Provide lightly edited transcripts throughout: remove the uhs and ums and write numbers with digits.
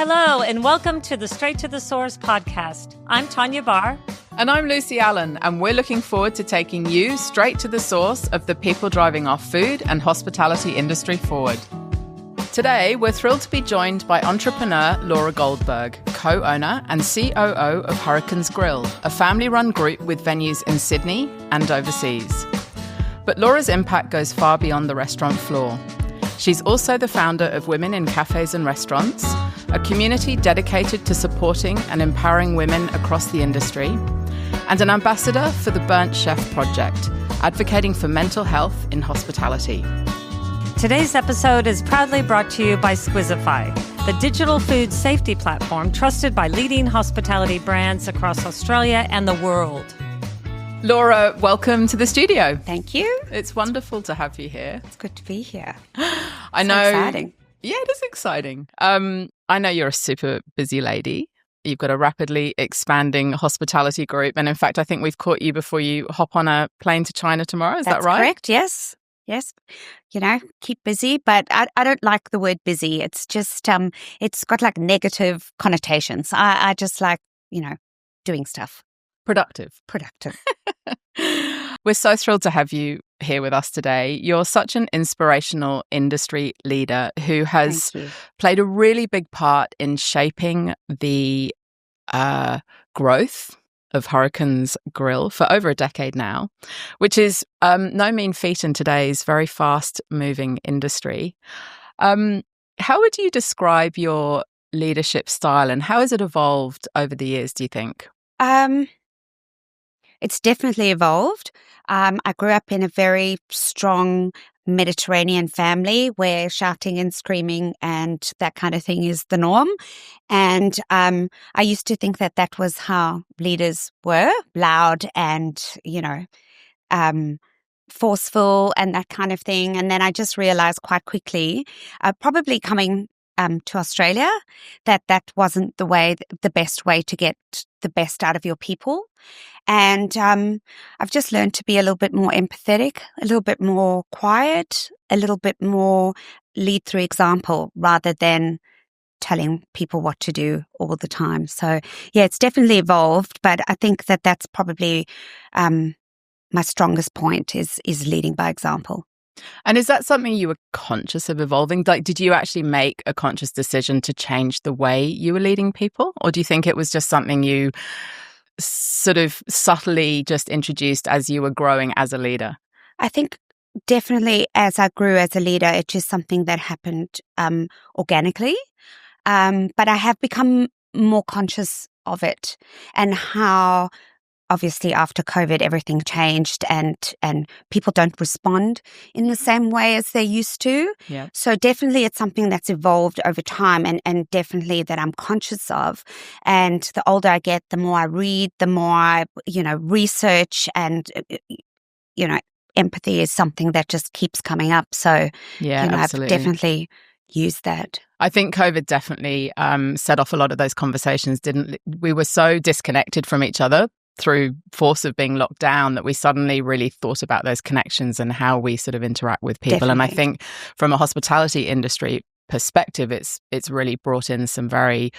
Hello, and welcome to the Straight to the Source podcast. I'm Tanya Barr. And I'm Lucy Allon, and we're looking forward to taking you straight to the source of the people driving our food and hospitality industry forward. Today, we're thrilled to be joined by entrepreneur Laura Goldberg, co-owner and COO of Hurricanes Grill, a family-run group with venues in Sydney and overseas. But Laura's impact goes far beyond the restaurant floor. She's also the founder of Women in Cafes and Restaurants, a community dedicated to supporting and empowering women across the industry, and an ambassador for the Burnt Chef Project, advocating for mental health in hospitality. Today's episode is proudly brought to you by Squizify, the digital food safety platform trusted by leading hospitality brands across Australia and the world. Laura, welcome to the studio. Thank you. It's wonderful to have you here. It's good to be here. I know. Exciting. Yeah, it is exciting. I know you're a super busy lady. You've got a rapidly expanding hospitality group. And in fact, I think we've caught you before you hop on a plane to China tomorrow. Is that right? That's correct. Yes. Yes. Keep busy. But I don't like the word busy. It's just, it's got like negative connotations. I just like, doing stuff. Productive. We're so thrilled to have you here with us today. You're such an inspirational industry leader who has played a really big part in shaping the growth of Hurricanes Grill for over a decade now, which is no mean feat in today's very fast-moving industry. How would you describe your leadership style, and how has it evolved over the years, do you think? It's definitely evolved. I grew up in a very strong Mediterranean family where shouting and screaming and that kind of thing is the norm. And I used to think that was how leaders were, loud and, forceful and that kind of thing. And then I just realized quite quickly, probably coming to Australia, that wasn't the best way to get the best out of your people. And I've just learned to be a little bit more empathetic, a little bit more quiet, a little bit more lead through example rather than telling people what to do all the time. So yeah, it's definitely evolved, but I think that's probably my strongest point is leading by example. And is that something you were conscious of evolving? Like, did you actually make a conscious decision to change the way you were leading people? Or do you think it was just something you sort of subtly just introduced as you were growing as a leader? I think definitely as I grew as a leader, it's just something that happened organically. But I have become more conscious of it and how obviously after COVID, everything changed and people don't respond in the same way as they used to. Yeah. So definitely it's something that's evolved over time and definitely that I'm conscious of. And the older I get, the more I read, the more I, research and, empathy is something that just keeps coming up. So, yeah, absolutely. I've definitely used that. I think COVID definitely set off a lot of those conversations, didn't we? Were so disconnected from each other through force of being locked down that we suddenly really thought about those connections and how we sort of interact with people. Definitely. And I think from a hospitality industry perspective, it's really brought in some very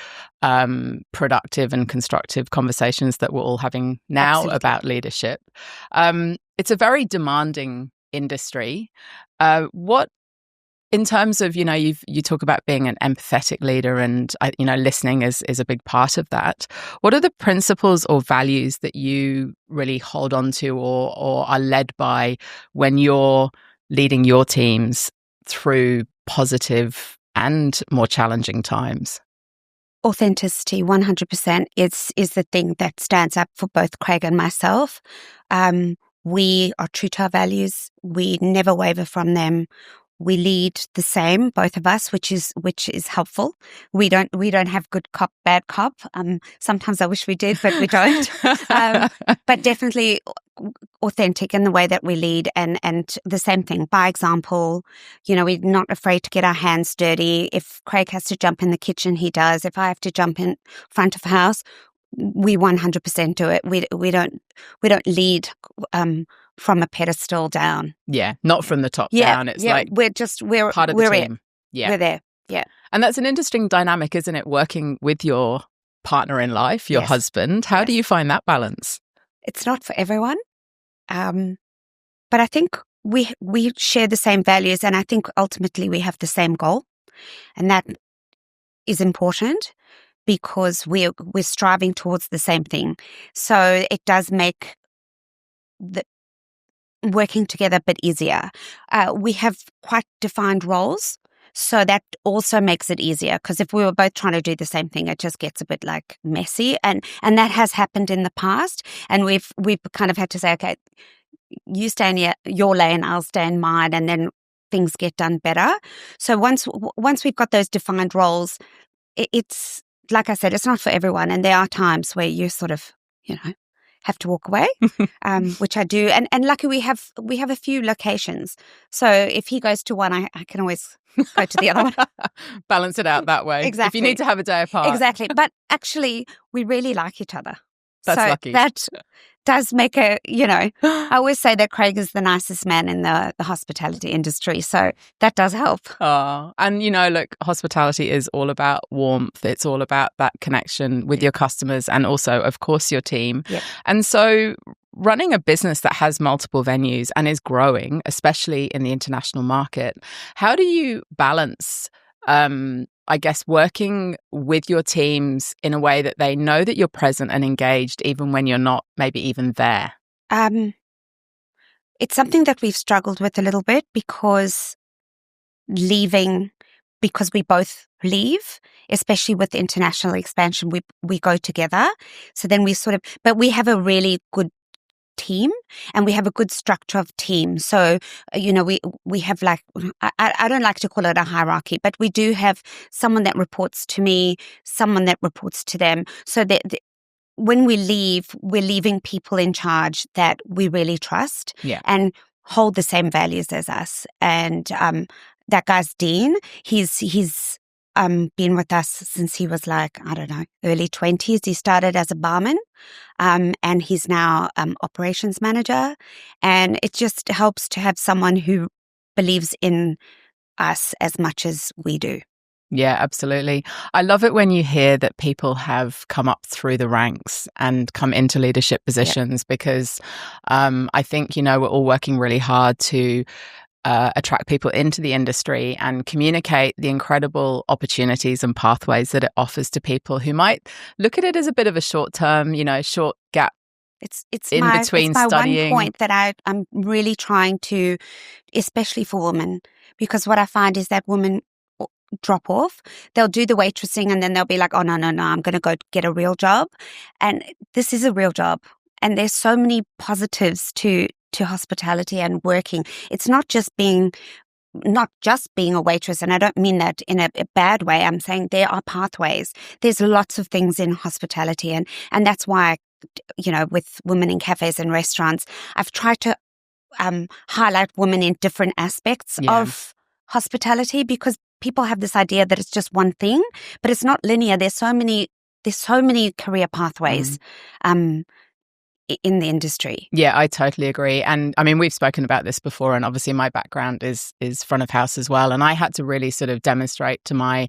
productive and constructive conversations that we're all having now. Absolutely. About leadership. It's a very demanding industry. What in terms of, you talk about being an empathetic leader and, listening is a big part of that. What are the principles or values that you really hold on to or are led by when you're leading your teams through positive and more challenging times? Authenticity, 100% is the thing that stands up for both Craig and myself. We are true to our values. We never waver from them. We lead the same, both of us, which is helpful. We don't have good cop, bad cop. Sometimes I wish we did, but we don't. But definitely authentic in the way that we lead, and the same thing by example. We're not afraid to get our hands dirty. If Craig has to jump in the kitchen, he does. If I have to jump in front of house, we 100% do it. We don't lead from a pedestal down. Yeah, not from the top down. It's like we're part of the team. Yeah, we're there. Yeah. And that's an interesting dynamic, isn't it? Working with your partner in life, your husband. How do you find that balance? It's not for everyone. But I think we share the same values, and I think ultimately we have the same goal. And that is important because we're striving towards the same thing. So it does make the working together a bit easier. We have quite defined roles, so that also makes it easier, because if we were both trying to do the same thing, it just gets a bit like messy, and that has happened in the past, and we've kind of had to say, okay, you stay in your lane, I'll stay in mine, and then things get done better. So once we've got those defined roles, it's like I said, it's not for everyone, and there are times where you sort of, have to walk away, which I do. And luckily we have a few locations. So if he goes to one, I can always go to the other one. Balance it out that way. Exactly. If you need to have a day apart. Exactly. But actually, we really like each other. That's so lucky. That does make I always say that Craig is the nicest man in the hospitality industry. So that does help. Oh, and look, hospitality is all about warmth. It's all about that connection with your customers and also, of course, your team. Yep. And so running a business that has multiple venues and is growing, especially in the international market, how do you balance I guess working with your teams in a way that they know that you're present and engaged even when you're not maybe even there? It's something that we've struggled with a little bit because we both leave, especially with international expansion, we go together. So then but we have a really good team, and we have a good structure of team. So, we have I don't like to call it a hierarchy, but we do have someone that reports to me, someone that reports to them. So that when we leave, we're leaving people in charge that we really trust and hold the same values as us. And that guy's Dean. He's been with us since he was early 20s. He started as a barman, and he's now operations manager. And it just helps to have someone who believes in us as much as we do. Yeah, absolutely. I love it when you hear that people have come up through the ranks and come into leadership positions because I think, we're all working really hard to attract people into the industry and communicate the incredible opportunities and pathways that it offers to people who might look at it as a bit of a short-term, short gap. It's between my studying. one point that I'm really trying to, especially for women, because what I find is that women drop off. They'll do the waitressing and then they'll be like, oh, no, I'm going to go get a real job. And this is a real job. And there's so many positives to hospitality and working. It's not just being a waitress, and I don't mean that in a bad way. I'm saying there are pathways. There's lots of things in hospitality, and that's why, with women in cafes and restaurants, I've tried to highlight women in different aspects of hospitality, because people have this idea that it's just one thing, but it's not linear. There's so many career pathways. In the industry. Yeah, I totally agree. And I mean, we've spoken about this before, and obviously my background is front of house as well. And I had to really sort of demonstrate to my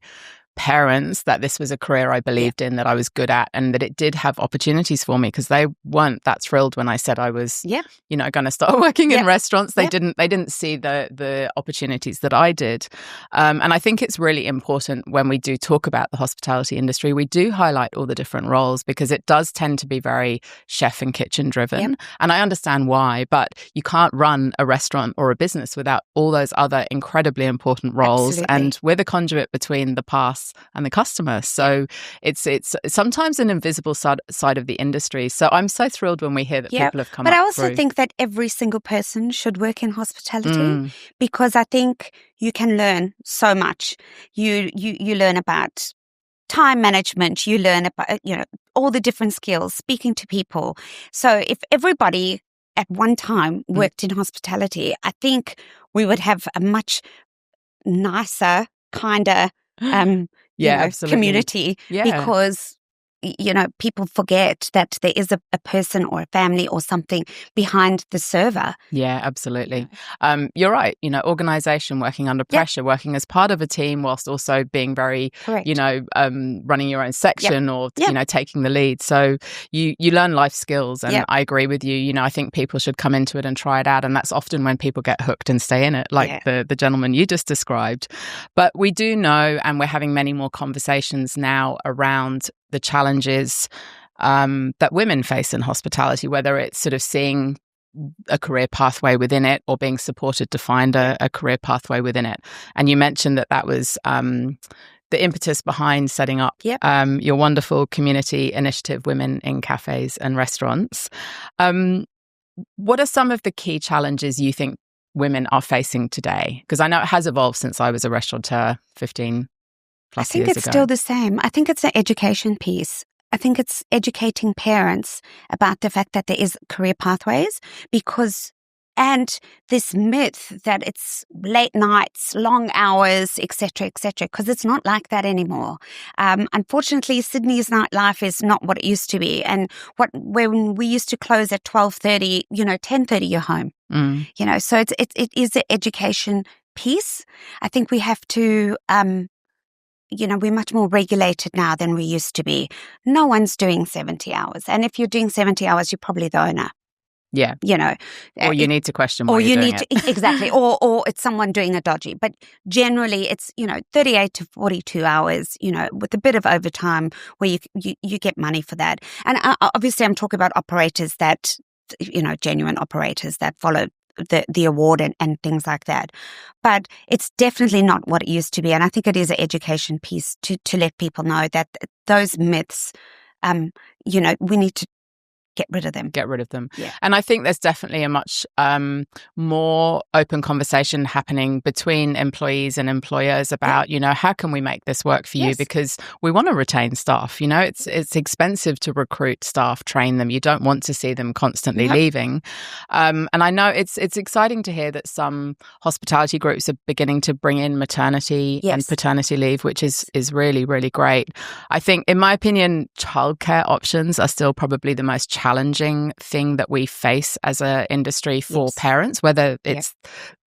parents that this was a career I believed in, that I was good at, and that it did have opportunities for me, because they weren't that thrilled when I said I was, going to start working in restaurants. They didn't see the opportunities that I did. And I think it's really important when we do talk about the hospitality industry, we do highlight all the different roles, because it does tend to be very chef and kitchen driven. And I understand why, but you can't run a restaurant or a business without all those other incredibly important roles. Absolutely. And we're the conduit between the pass and the customer. So it's sometimes an invisible side of the industry. So I'm so thrilled when we hear that people have come up. But I also think that every single person should work in hospitality, because I think you can learn so much. You learn about time management, you learn about, all the different skills, speaking to people. So if everybody at one time worked in hospitality, I think we would have a much nicer, kinder, absolutely. community, because people forget that there is a person or a family or something behind the server. Yeah, absolutely. You're right. Organization, working under pressure, working as part of a team whilst also being very, Correct. running your own section or, taking the lead. So you learn life skills, and I agree with you. I think people should come into it and try it out. And that's often when people get hooked and stay in it, like the gentleman you just described. But we do know, and we're having many more conversations now around the challenges that women face in hospitality, whether it's sort of seeing a career pathway within it or being supported to find a career pathway within it. And you mentioned that was the impetus behind setting up your wonderful community initiative, Women in Cafes and Restaurants. What are some of the key challenges you think women are facing today? Because I know it has evolved since I was a restaurateur 15 plus years ago. I think it's still the same. I think it's an education piece. I think it's educating parents about the fact that there is career pathways, and this myth that it's late nights, long hours, etc., because it's not like that anymore. Unfortunately, Sydney's nightlife is not what it used to be. And when we used to close at 12:30, 10:30, you're home. So it is an education piece. I think we have to. We're much more regulated now than we used to be. No one's doing 70 hours. And if you're doing 70 hours, you're probably the owner. Yeah. Or you need to question why you're doing it. Exactly. Or it's someone doing a dodgy. But generally, it's, 38 to 42 hours, with a bit of overtime where you get money for that. And obviously, I'm talking about operators that, genuine operators that follow the award and things like that. But it's definitely not what it used to be. And I think it is an education piece to let people know that those myths, we need to get rid of them. Yeah. And I think there's definitely a much more open conversation happening between employees and employers about, how can we make this work for you? Because we want to retain staff. It's expensive to recruit staff, train them. You don't want to see them constantly leaving. And I know it's exciting to hear that some hospitality groups are beginning to bring in maternity and paternity leave, which is really, really great. I think, in my opinion, childcare options are still probably the most challenging thing that we face as an industry for parents, whether it's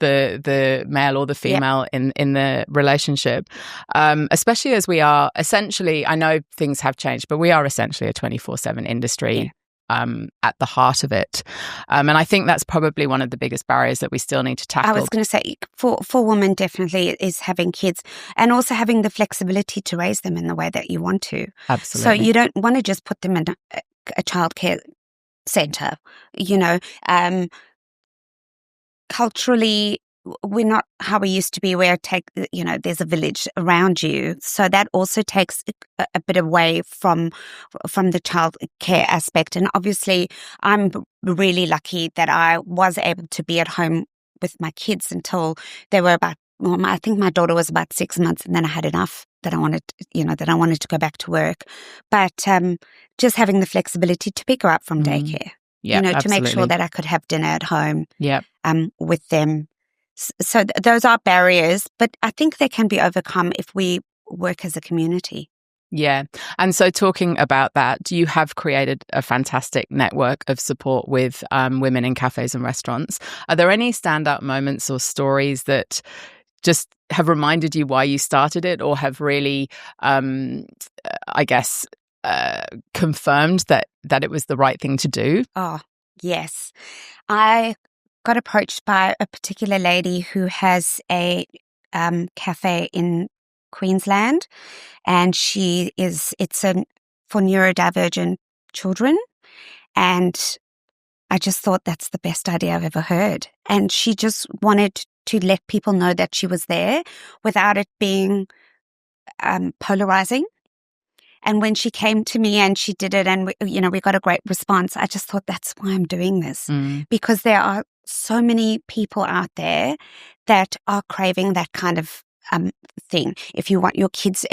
the male or the female in the relationship, especially as we are essentially, I know things have changed, but we are essentially a 24/7 industry at the heart of it. And I think that's probably one of the biggest barriers that we still need to tackle. I was going to say, for women, definitely is having kids and also having the flexibility to raise them in the way that you want to. Absolutely. So you don't want to just put them in a childcare centre. Culturally, we're not how we used to be, where there's a village around you. So that also takes a bit away from the child care aspect. And obviously, I'm really lucky that I was able to be at home with my kids until they were about, I think my daughter was about 6 months, and then I had enough that I wanted to go back to work. But just having the flexibility to pick her up from daycare, to make sure that I could have dinner at home with them. So those are barriers, but I think they can be overcome if we work as a community. Yeah. And so talking about that, you have created a fantastic network of support with women in cafes and restaurants. Are there any standout moments or stories that just have reminded you why you started it, or have really, confirmed that it was the right thing to do? Oh, yes. I got approached by a particular lady who has a cafe in Queensland, and it's for neurodivergent children, and I just thought that's the best idea I've ever heard. And she just wanted to let people know that she was there without it being polarizing. And when she came to me and she did it, and we got a great response, I just thought that's why I'm doing this, because there are so many people out there that are craving that kind of thing. If you want your kids,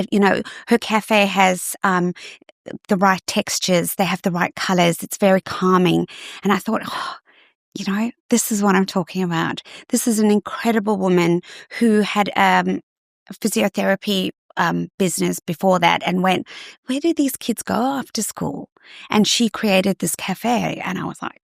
her cafe has the right textures, they have the right colors, it's very calming. And I thought, this is what I'm talking about. This is an incredible woman who had physiotherapy business before that and went, where do these kids go after school? And she created this cafe, and I was like,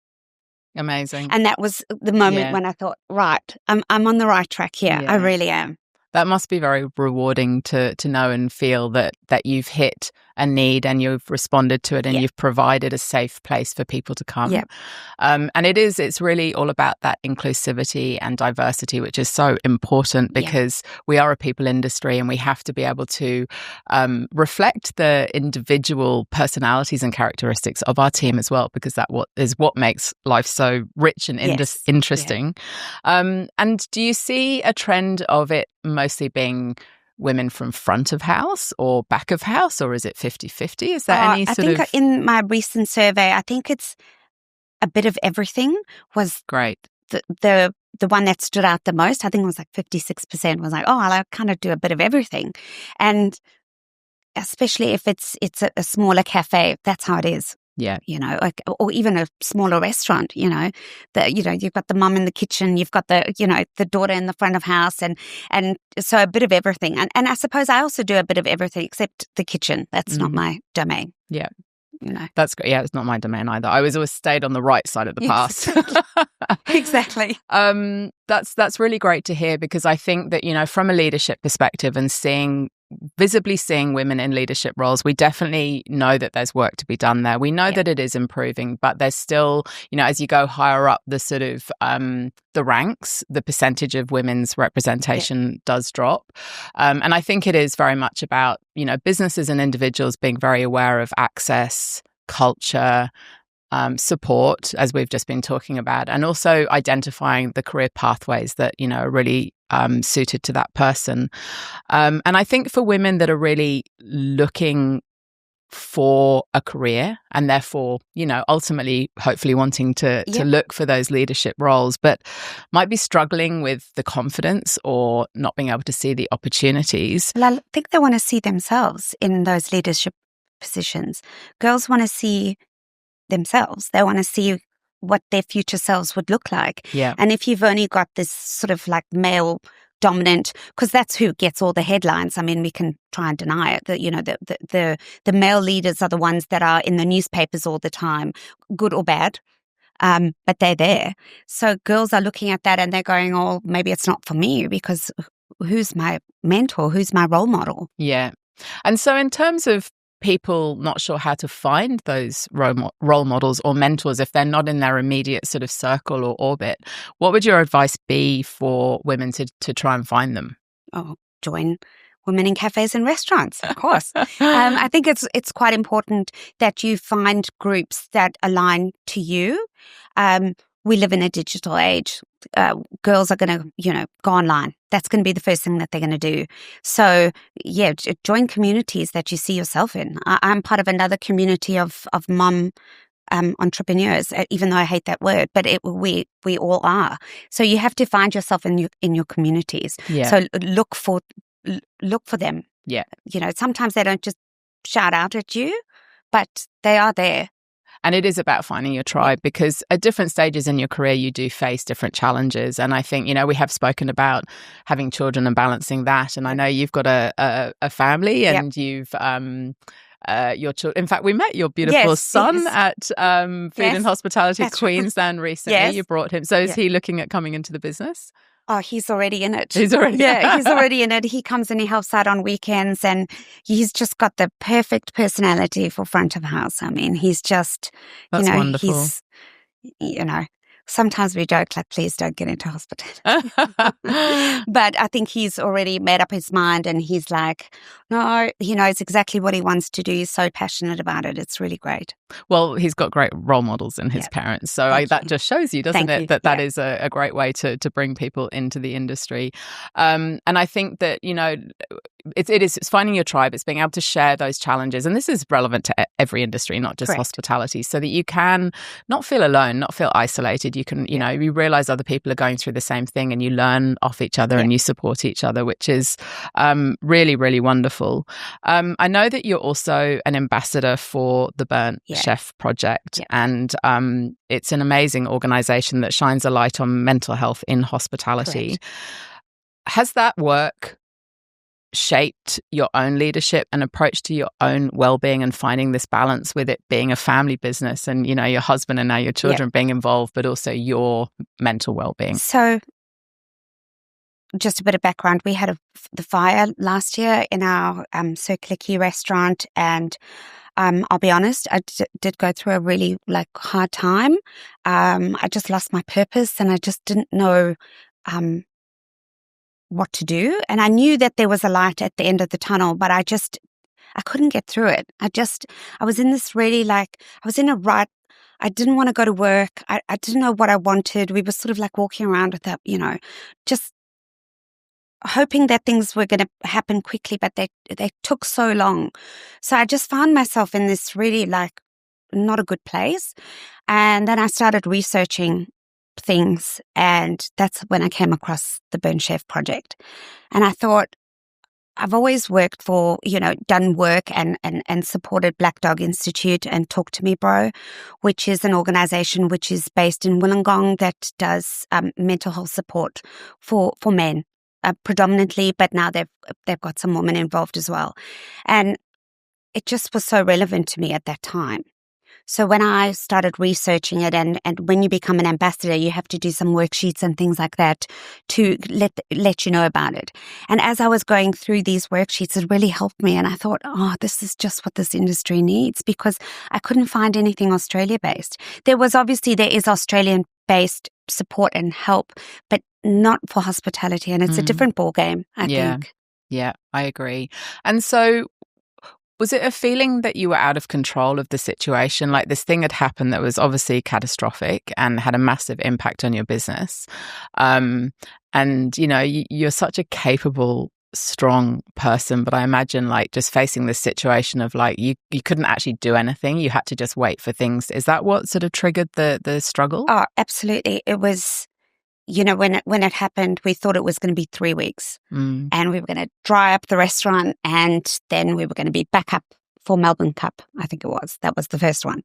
amazing. and that was the moment when I thought, right, I'm on the right track here. I really am. That must be very rewarding to know and feel that you've hit a need and you've responded to it and you've provided a safe place for people to come. Yeah. And it's really all about that inclusivity and diversity, which is so important because we are a people industry and we have to be able to reflect the individual personalities and characteristics of our team as well, because that is what makes life so rich and interesting. Yeah. And do you see a trend of it mostly being women from front of house or back of house, or is it 50-50? Is there any sort of... I think in my recent survey, I think it's a bit of everything was great. The one that stood out the most. I think it was like 56% was like, oh, I kind of do a bit of everything. And especially if it's a smaller cafe, that's how it is. Yeah. You know, like, or even a smaller restaurant, you've got the mum in the kitchen, you've got the daughter in the front of house and so a bit of everything. And I suppose I also do a bit of everything except the kitchen. That's not my domain. Yeah. That's great. Yeah, it's not my domain either. I always stayed on the right side of the path. Exactly. That's really great to hear, because I think that, from a leadership perspective and visibly seeing women in leadership roles, we definitely know that there's work to be done there. We know that it is improving, but there's still, as you go higher up the sort of the ranks, the percentage of women's representation does drop. And I think it is very much about, businesses and individuals being very aware of access, culture, support, as we've just been talking about, and also identifying the career pathways that, are really suited to that person. And I think for women that are really looking for a career and therefore, ultimately, hopefully wanting to look for those leadership roles, but might be struggling with the confidence or not being able to see the opportunities. Well, I think they want to see themselves in those leadership positions. Girls want to see themselves. They want to see what their future selves would look like. Yeah. And if you've only got this sort of like male dominant, because that's who gets all the headlines. I mean, we can try and deny it. That the male leaders are the ones that are in the newspapers all the time, good or bad. But they're there. So girls are looking at that and they're going, oh, maybe it's not for me, because who's my mentor? Who's my role model? Yeah. And so in terms of people not sure how to find those role models or mentors if they're not in their immediate sort of circle or orbit, what would your advice be for women to try and find them? Oh, join Women in Cafes and Restaurants, of course. I think it's quite important that you find groups that align to you. We live in a digital age. Girls are going to, go online. That's going to be the first thing that they're going to do. So, join communities that you see yourself in. I'm part of another community of mum entrepreneurs, even though I hate that word, but we all are. So you have to find yourself in your communities. Yeah. So look for them. Yeah. Sometimes they don't just shout out at you, but they are there. And it is about finding your tribe, because at different stages in your career, you do face different challenges. And I think, we have spoken about having children and balancing that. And I know you've got a family and you've your children. In fact, we met your beautiful son at Food and Hospitality Queensland recently. Yes. You brought him. So is he looking at coming into the business? Oh, he's already in it. He's already he's already in it. He comes and he helps out on weekends, and he's just got the perfect personality for front of house. I mean, he's just, That's wonderful. He's, sometimes we joke like, please don't get into hospitality. But I think he's already made up his mind, and he's like, no, he knows exactly what he wants to do. He's so passionate about it. It's really great. Well, he's got great role models in his parents. So that just shows you, doesn't it, that is a great way to bring people into the industry. And I think that, it's finding your tribe. It's being able to share those challenges. And this is relevant to every industry, not just hospitality, so that you can not feel alone, not feel isolated. You can, you realize other people are going through the same thing, and you learn off each other and you support each other, which is really, really wonderful. I know that you're also an ambassador for the Burnt Chef Project, and it's an amazing organization that shines a light on mental health in hospitality. Correct. Has that work shaped your own leadership and approach to your own well-being and finding this balance with it being a family business and, your husband and now your children being involved, but also your mental well-being? So just a bit of background. We had the fire last year in our Circular Quay restaurant, and I'll be honest, I did go through a really hard time. I just lost my purpose and I just didn't know what to do. And I knew that there was a light at the end of the tunnel, but I couldn't get through it. I was in this really I was in a rut. I didn't want to go to work. I didn't know what I wanted. We were sort of walking around with that, just hoping that things were going to happen quickly, but they took so long. So I just found myself in this really not a good place. And then I started researching things, and that's when I came across the Burn Chef project. And I thought, I've always worked for, done work and supported Black Dog Institute and Talk to Me Bro, which is an organization which is based in Wollongong that does mental health support for men. Predominantly, but now they've got some women involved as well. And it just was so relevant to me at that time. So when I started researching it, and when you become an ambassador, you have to do some worksheets and things like that to let you know about it. And as I was going through these worksheets, it really helped me. And I thought, this is just what this industry needs, because I couldn't find anything Australia-based. There is Australian-based support and help, but not for hospitality. And it's a different ballgame, I think. Yeah, I agree. And so was it a feeling that you were out of control of the situation? Like this thing had happened that was obviously catastrophic and had a massive impact on your business. And, you're such a capable, strong person, but I imagine just facing this situation of you couldn't actually do anything. You had to just wait for things. Is that what sort of triggered the struggle? Oh, absolutely. It was, when it happened, we thought it was going to be 3 weeks and we were going to dry up the restaurant, and then we were going to be back up for Melbourne Cup. I think it was. That was the first one.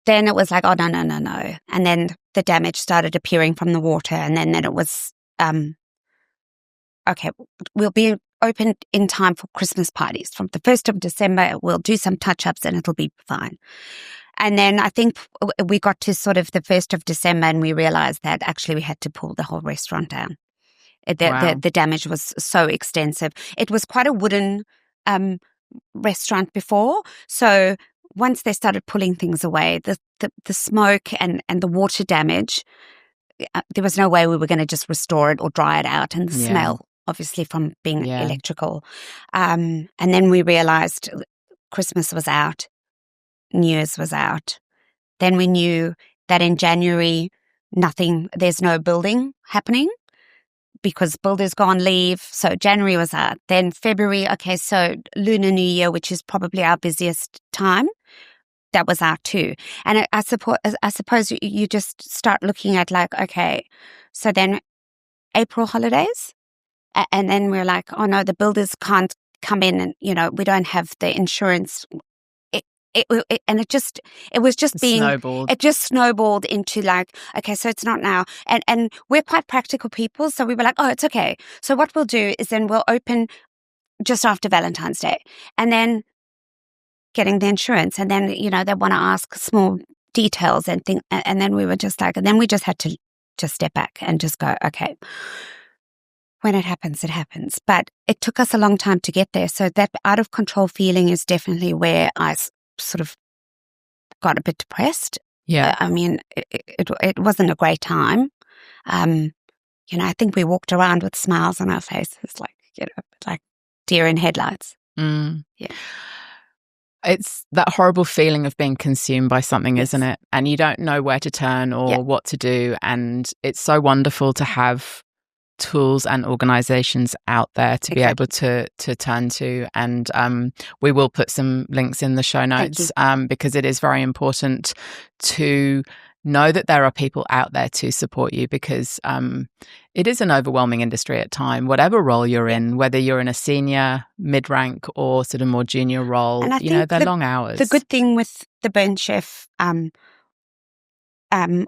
Then it was no. And then the damage started appearing from the water, and then it was, okay, we'll be open in time for Christmas parties. From the 1st of December, we'll do some touch-ups and it'll be fine. And then I think we got to sort of the 1st of December and we realized that actually we had to pull the whole restaurant down. The damage was so extensive. It was quite a wooden restaurant before. So once they started pulling things away, the smoke and the water damage, there was no way we were going to just restore it or dry it out. And the smell, obviously, from being electrical. And then we realized Christmas was out. New Year's was out. Then we knew that in January, there's no building happening because builders go on leave. So January was out. Then February, okay, so Lunar New Year, which is probably our busiest time, that was out too. And I suppose you just start looking at okay, so then April holidays. And then we're like, oh no, the builders can't come in and, we don't have the insurance. It just snowballed into okay, so it's not now. And we're quite practical people. So we were like, oh, it's okay. So what we'll do is then we'll open just after Valentine's Day, and then getting the insurance. And then, they want to ask small details and things. And then we were just and then we just had to just step back and just go, okay, when it happens, it happens. But it took us a long time to get there. So that out of control feeling is definitely where I sort of got a bit depressed. Yeah. I mean, it wasn't a great time. I think we walked around with smiles on our faces, like deer in headlights. Mm. Yeah. It's that horrible feeling of being consumed by something, isn't it? And you don't know where to turn or what to do. And it's so wonderful to have tools and organizations out there to be able to turn to. And we will put some links in the show notes because it is very important to know that there are people out there to support you, because it is an overwhelming industry at time, whatever role you're in, whether you're in a senior, mid-rank or sort of more junior role, they're long hours. The good thing with the Burn Chef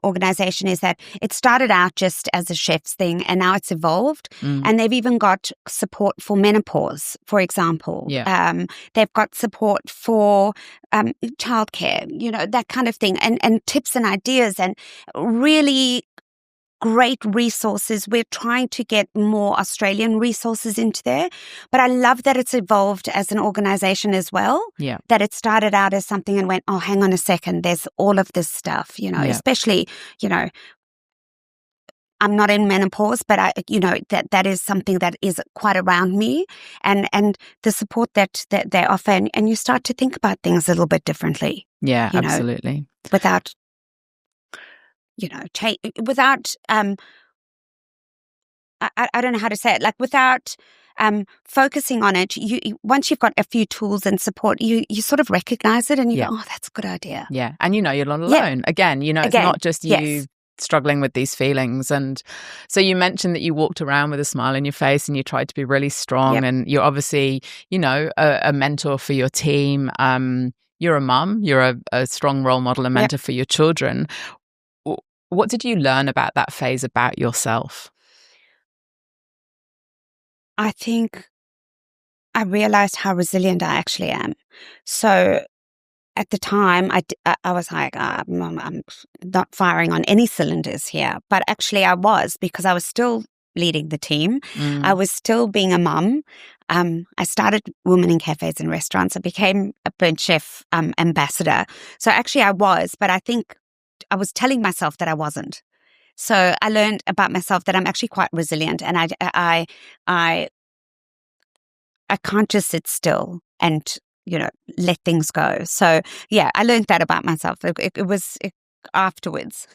organization is that it started out just as a chef's thing, and now it's evolved. And they've even got support for menopause, for example. They've got support for childcare, that kind of thing, and tips and ideas, and really great resources. We're trying to get more Australian resources into there, but I love that it's evolved as an organization as well. That it started out as something and went, oh, hang on a second, there's all of this stuff, especially, I'm not in menopause, but that is something that is quite around me, and the support that they offer, and you start to think about things a little bit differently. Absolutely. Without without I don't know how to say it, like without focusing on it, you once you've got a few tools and support, you sort of recognize it and you go, oh, that's a good idea. And you're not alone. Again, it's not just you struggling with these feelings. And so you mentioned that you walked around with a smile on your face and you tried to be really strong, and you're obviously, a mentor for your team. You're a mum, you're a strong role model and mentor for your children. What did you learn about that phase about yourself? I think I realized how resilient I actually am. So at the time, I was like, I'm not firing on any cylinders here. But actually I was, because I was still leading the team. I was still being a mum. I started Women in Cafes and Restaurants. I became a burnt chef ambassador. So actually I was, but I think I was telling myself that I wasn't. So I learned about myself that I'm actually quite resilient, and I can't just sit still and let things go. So I learned that about myself. It was afterwards.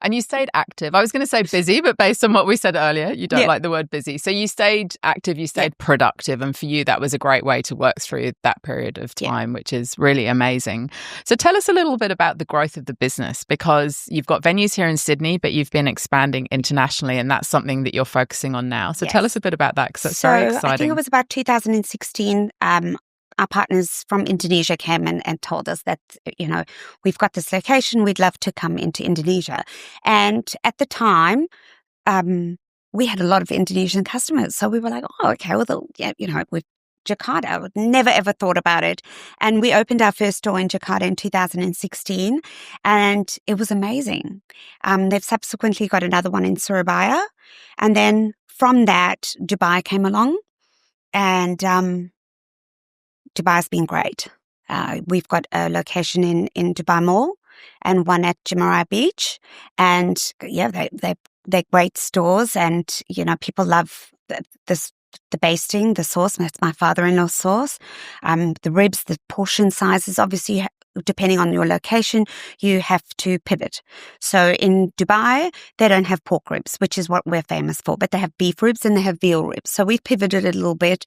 And you stayed active. I was going to say busy, but based on what we said earlier, you don't like the word busy. So you stayed active, you stayed productive. And for you, that was a great way to work through that period of time, which is really amazing. So tell us a little bit about the growth of the business, because you've got venues here in Sydney, but you've been expanding internationally, and that's something that you're focusing on now. So tell us a bit about that, because that's very exciting. I think it was about 2016. Our partners from Indonesia came and told us that, we've got this location, we'd love to come into Indonesia. And at the time, we had a lot of Indonesian customers. So we were like, oh, okay, well, with Jakarta, I would never, ever thought about it. And we opened our first store in Jakarta in 2016, and it was amazing. They've subsequently got another one in Surabaya. And then from that, Dubai came along, and Dubai's been great. We've got a location in Dubai Mall and one at Jumeirah Beach. And they're great stores, and, people love the basting, the sauce. That's my father-in-law's sauce. The ribs, the portion sizes, obviously, depending on your location, you have to pivot. So in Dubai, they don't have pork ribs, which is what we're famous for, but they have beef ribs and they have veal ribs. So we've pivoted a little bit.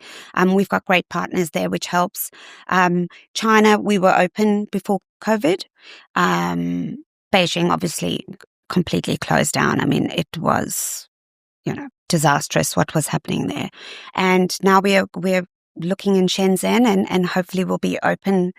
We've got great partners there, which helps. China, we were open before COVID. Beijing, obviously, completely closed down. I mean, it was, disastrous what was happening there. And now we're looking in Shenzhen, and hopefully we'll be open,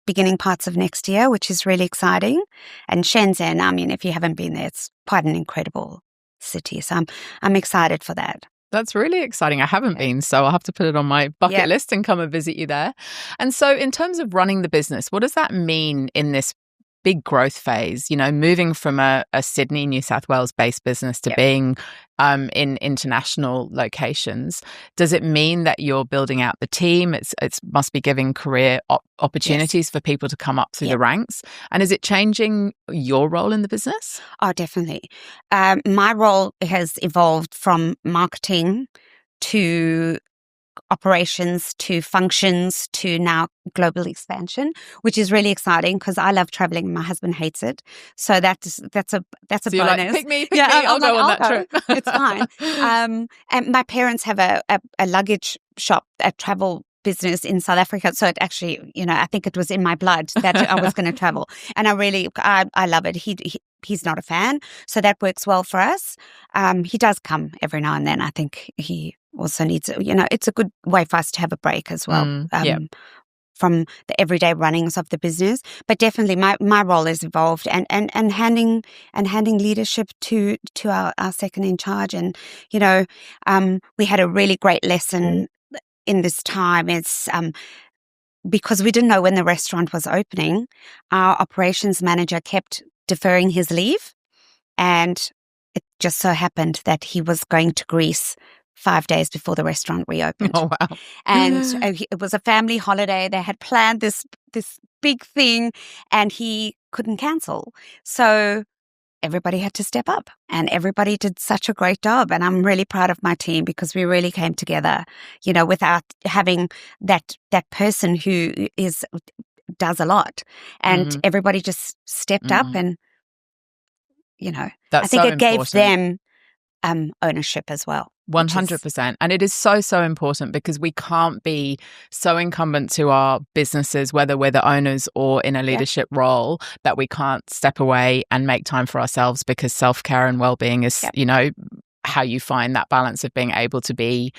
beginning parts of next year, which is really exciting. And Shenzhen, I mean, if you haven't been there, it's quite an incredible city. So I'm excited for that. That's really exciting. I haven't been, so I'll have to put it on my bucket list and come and visit you there. And so in terms of running the business, what does that mean in this big growth phase, moving from a Sydney, New South Wales based business to being in international locations? Does it mean that you're building out the team? It must be giving career opportunities for people to come up through the ranks. And is it changing your role in the business? Oh, definitely. My role has evolved from marketing to operations to functions to now global expansion, which is really exciting because I love traveling and my husband hates it. So that's a so bonus. You're like, pick me, I'll go on that trip. It's fine. And my parents have a luggage shop, a travel business in South Africa. So it actually, I think it was in my blood that I was going to travel. And I love it. He's not a fan. So that works well for us. He does come every now and then. I think he also needs, it's a good way for us to have a break as well from the everyday runnings of the business. But definitely my role has evolved and handing leadership to our second in charge. And, we had a really great lesson in this time. It's because we didn't know when the restaurant was opening, our operations manager kept deferring his leave. And it just so happened that he was going to Greece 5 days before the restaurant reopened. Oh, wow. And it was a family holiday. They had planned this big thing and he couldn't cancel. So everybody had to step up and everybody did such a great job. And I'm really proud of my team because we really came together, without having that person who does a lot. And everybody just stepped up and, That's I think so it gave important. them ownership as well. 100%. And it is so, so important because we can't be so incumbent to our businesses, whether we're the owners or in a leadership role, that we can't step away and make time for ourselves, because self-care and well-being is, how you find that balance of being able to be,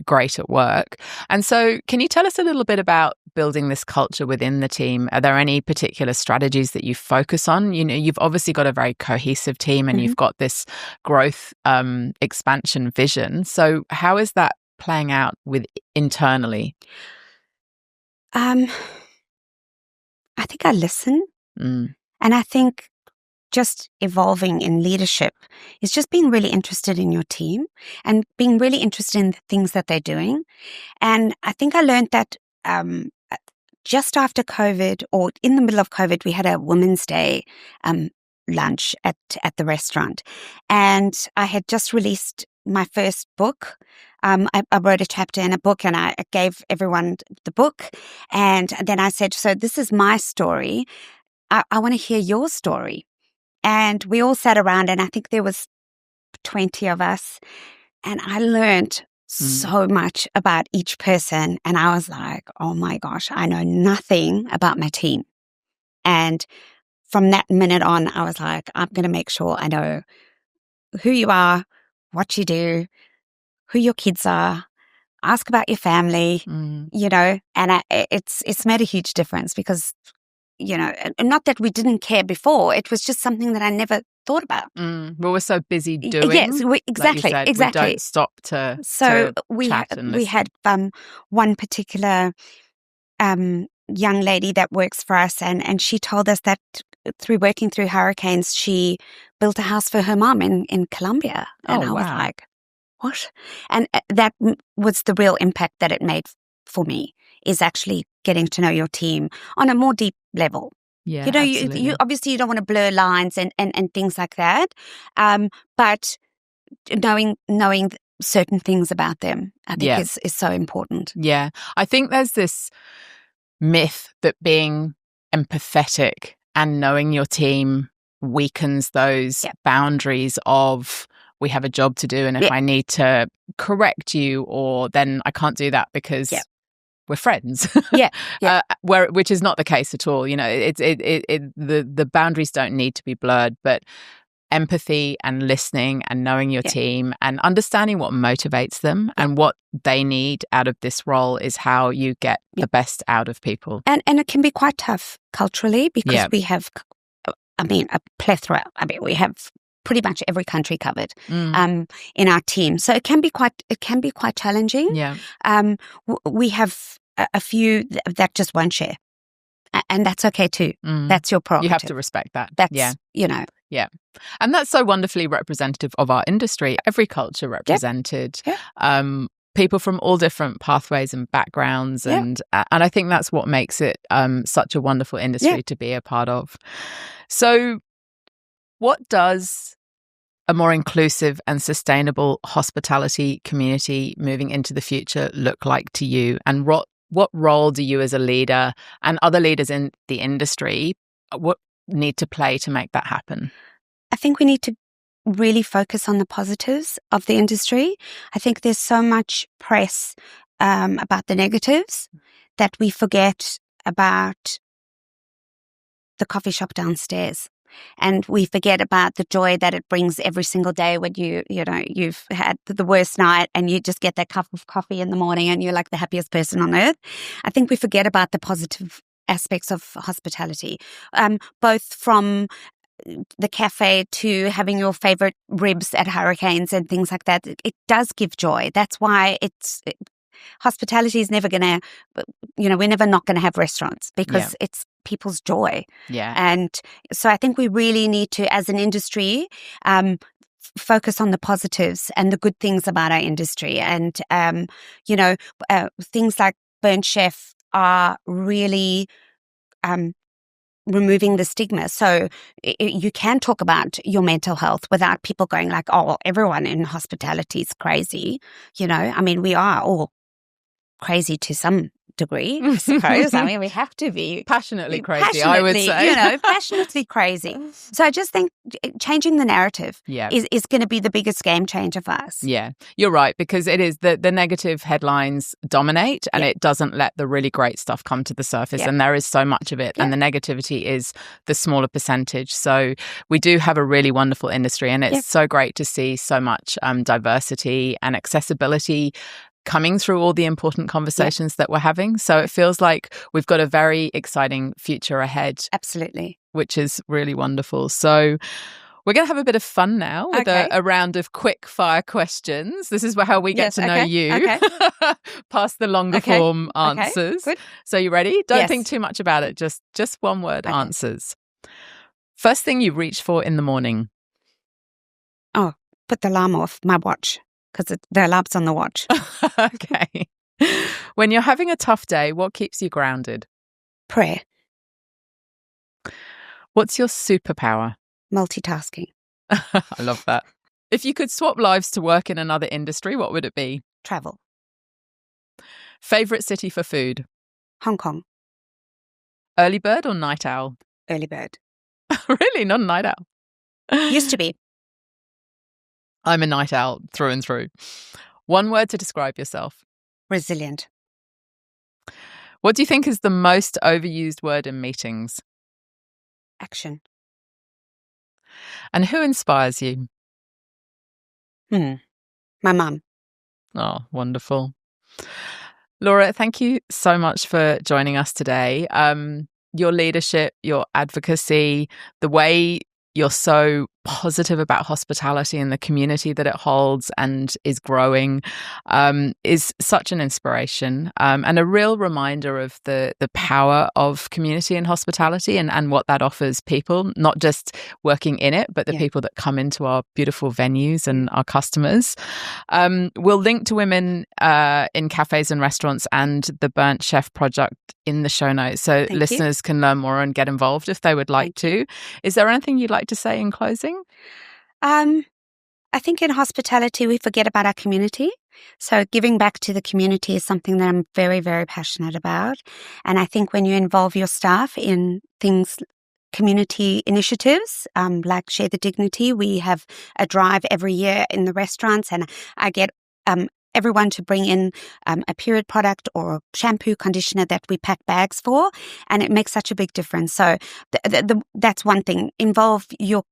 great at work. And so can you tell us a little bit about building this culture within the team? Are there any particular strategies that you focus on? You've obviously got a very cohesive team and you've got this growth expansion vision. So how is that playing out internally? I think I listen. And I think just evolving in leadership is just being really interested in your team and being really interested in the things that they're doing. And I think I learned that just after COVID, or in the middle of COVID, we had a Women's Day lunch at the restaurant. And I had just released my first book. I wrote a chapter in a book and I gave everyone the book. And then I said, so this is my story. I want to hear your story. And we all sat around and I think there was 20 of us. And I learned so much about each person. And I was like, oh my gosh, I know nothing about my team. And from that minute on, I was like, I'm going to make sure I know who you are, what you do, who your kids are, ask about your family, and it's made a huge difference because, not that we didn't care before. It was just something that I never thought about. Well, we're so busy doing. Yes, exactly. Like you said, we don't stop to chat and we had one particular young lady that works for us, and she told us that through working through hurricanes, she built a house for her mom in Colombia. And I was like, what? And that was the real impact that it made for me, is actually getting to know your team on a more deep level. Yeah, you obviously you don't want to blur lines and things like that. But knowing certain things about them, I think is so important. Yeah. I think there's this myth that being empathetic and knowing your team weakens those boundaries of, we have a job to do, and if I need to correct you, or then I can't do that because we're friends. Which is not the case at all. The boundaries don't need to be blurred, but empathy and listening and knowing your team and understanding what motivates them and what they need out of this role is how you get the best out of people. And it can be quite tough culturally because we have, a plethora. We have pretty much every country covered in our team. So it can be quite challenging. Yeah. We have a few that just won't share. And that's okay too. That's your prerogative. You have to respect that. That's, Yeah. And that's so wonderfully representative of our industry. Every culture represented. Yeah. People from all different pathways and backgrounds. And I think that's what makes it such a wonderful industry to be a part of. So what does a more inclusive and sustainable hospitality community moving into the future look like to you? And what role do you as a leader and other leaders in the industry need to play to make that happen? I think we need to really focus on the positives of the industry. I think there's so much press about the negatives that we forget about the coffee shop downstairs. And we forget about the joy that it brings every single day when you've had the worst night and you just get that cup of coffee in the morning and you're like the happiest person on earth. I think we forget about the positive aspects of hospitality, both from the cafe to having your favorite ribs at Hurricanes and things like that. It does give joy. That's why hospitality is never going to, we're never not going to have restaurants because it's people's joy. Yeah. And so I think we really need to, as an industry, focus on the positives and the good things about our industry. And, things like Burnt Chef are really removing the stigma. So you can talk about your mental health without people going like, oh, everyone in hospitality is crazy. We are all crazy to some degree, I suppose. We have to be passionately crazy, I would say. Passionately crazy. So I just think changing the narrative is going to be the biggest game changer for us. Yeah, you're right, because it is the negative headlines dominate and it doesn't let the really great stuff come to the surface. And there is so much of it and the negativity is the smaller percentage. So we do have a really wonderful industry and it's so great to see so much diversity and accessibility coming through all the important conversations that we're having. So it feels like we've got a very exciting future ahead. Absolutely. Which is really wonderful. So we're going to have a bit of fun now with a round of quick fire questions. This is how we get to know you. Past the longer form answers. Good. So you ready? Don't think too much about it. Just one word answers. First thing you reach for in the morning? Oh, put the alarm off, my watch. Because the alarm's on the watch. Okay. When you're having a tough day, what keeps you grounded? Prayer. What's your superpower? Multitasking. I love that. If you could swap lives to work in another industry, what would it be? Travel. Favorite city for food? Hong Kong. Early bird or night owl? Early bird. Really? Not a night owl? Used to be. I'm a night owl through and through. One word to describe yourself. Resilient. What do you think is the most overused word in meetings? Action. And who inspires you? My mum. Oh, wonderful. Laura, thank you so much for joining us today. Your leadership, your advocacy, the way you're so positive about hospitality and the community that it holds and is growing is such an inspiration and a real reminder of the power of community and hospitality and what that offers people, not just working in it, but the people that come into our beautiful venues and our customers. We'll link to Women in Cafes and Restaurants and the Burnt Chef project in the show notes so listeners can learn more and get involved if they would like to. Is there anything you'd like to say in closing? I think in hospitality, we forget about our community. So giving back to the community is something that I'm very, very passionate about. And I think when you involve your staff in things, community initiatives, like Share the Dignity, we have a drive every year in the restaurants and I get everyone to bring in a period product or shampoo, conditioner that we pack bags for, and it makes such a big difference. So that's one thing. Involve your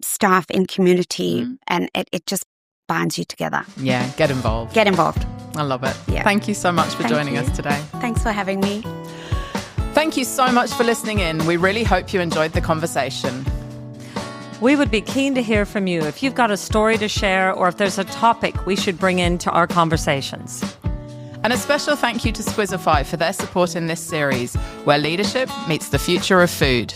staff in community and it just binds you together. Yeah, get involved. Get involved. I love it. Yeah. Thank you so much for joining us today. Thanks for having me. Thank you so much for listening in. We really hope you enjoyed the conversation. We would be keen to hear from you if you've got a story to share or if there's a topic we should bring into our conversations. And a special thank you to Squizify for their support in this series, where leadership meets the future of food.